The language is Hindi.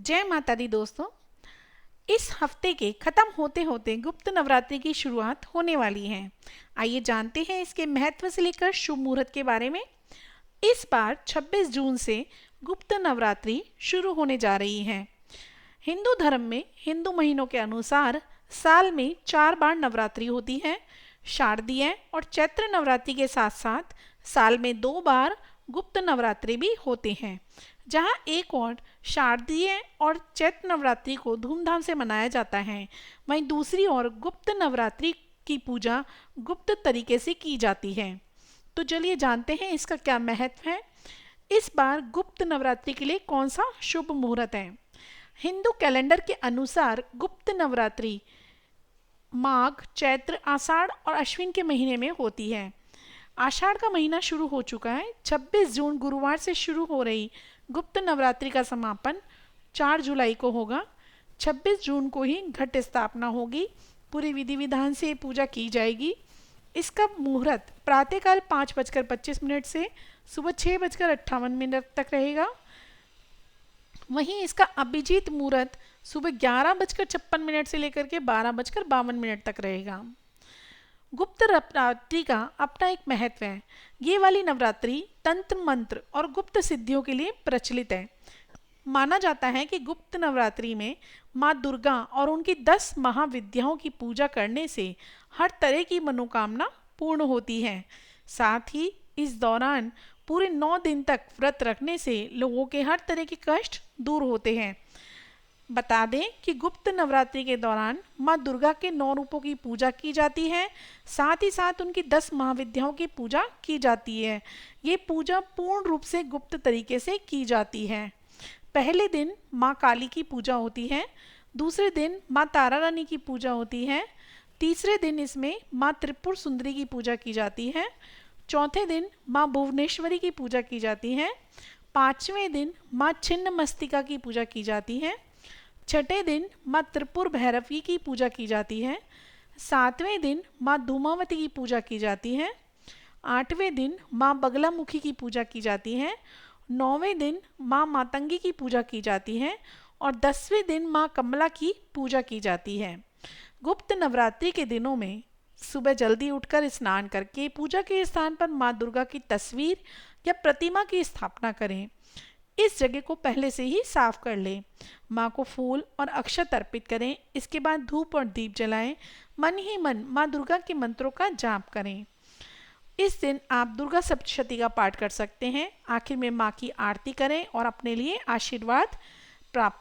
जय माता दी दोस्तों। इस हफ्ते के खत्म होते होते गुप्त नवरात्रि की शुरुआत होने वाली है। आइए जानते हैं इसके महत्व से लेकर शुभ मुहूर्त के बारे में। इस बार 26 जून से गुप्त नवरात्रि शुरू होने जा रही है। हिंदू धर्म में हिंदू महीनों के अनुसार साल में 4 बार नवरात्रि होती है। शारदीय और चैत्र नवरात्रि के साथ साथ साल में 2 बार गुप्त नवरात्रि भी होते हैं। जहाँ एक और शारदीय और चैत्र नवरात्रि को धूमधाम से मनाया जाता है, वहीं दूसरी ओर गुप्त नवरात्रि की पूजा गुप्त तरीके से की जाती है। तो चलिए जानते हैं इसका क्या महत्व है। इस बार गुप्त नवरात्रि के लिए कौन सा शुभ मुहूर्त है। हिंदू कैलेंडर के अनुसार गुप्त नवरात्रि माघ, चैत्र, आषाढ़ और अश्विन के महीने में होती है। आषाढ़ का महीना शुरू हो चुका है। 26 जून गुरुवार से शुरू हो रही गुप्त नवरात्रि का समापन 4 जुलाई को होगा। 26 जून को ही घट स्थापना होगी। पूरी विधि विधान से पूजा की जाएगी। इसका मुहूर्त प्रातःकाल 5:25 से सुबह 6:58 तक रहेगा। वहीं इसका अभिजीत मुहूर्त सुबह 11:56 से लेकर के 12:52 तक रहेगा। गुप्त नवरात्रि का अपना एक महत्व है। ये वाली नवरात्रि तंत्र मंत्र और गुप्त सिद्धियों के लिए प्रचलित है। माना जाता है कि गुप्त नवरात्रि में माँ दुर्गा और उनकी 10 महाविद्याओं की पूजा करने से हर तरह की मनोकामना पूर्ण होती है। साथ ही इस दौरान पूरे 9 दिन तक व्रत रखने से लोगों के हर तरह के कष्ट दूर होते हैं। बता दें कि गुप्त नवरात्रि के दौरान माँ दुर्गा के 9 रूपों की पूजा की जाती है। साथ ही साथ उनकी 10 महाविद्याओं की पूजा की जाती है। ये पूजा पूर्ण रूप से गुप्त तरीके से की जाती है। पहले दिन माँ काली की पूजा होती है। दूसरे दिन माँ तारा रानी की पूजा होती है। तीसरे दिन इसमें माँ त्रिपुर सुंदरी की पूजा की जाती है। चौथे दिन माँ भुवनेश्वरी की पूजा की जाती है। 5वें दिन माँ छिन्न मस्तिका की पूजा की जाती है। छठे दिन माँ त्रिपुर भैरवी की पूजा की जाती है। 7वें दिन माँ धूमावती की पूजा की जाती है। 8वें दिन माँ बगलामुखी की पूजा की जाती है। 9वें दिन माँ मातंगी की पूजा की जाती है और 10वें दिन माँ कमला की पूजा की जाती है। गुप्त नवरात्रि के दिनों में सुबह जल्दी उठकर स्नान करके पूजा के स्थान पर माँ दुर्गा की तस्वीर या प्रतिमा की स्थापना करें। इस जगह को पहले से ही साफ कर लें। माँ को फूल और अक्षत अर्पित करें। इसके बाद धूप और दीप जलाएं। मन ही मन माँ दुर्गा के मंत्रों का जाप करें। इस दिन आप दुर्गा सप्तशती का पाठ कर सकते हैं। आखिर में माँ की आरती करें और अपने लिए आशीर्वाद प्राप्त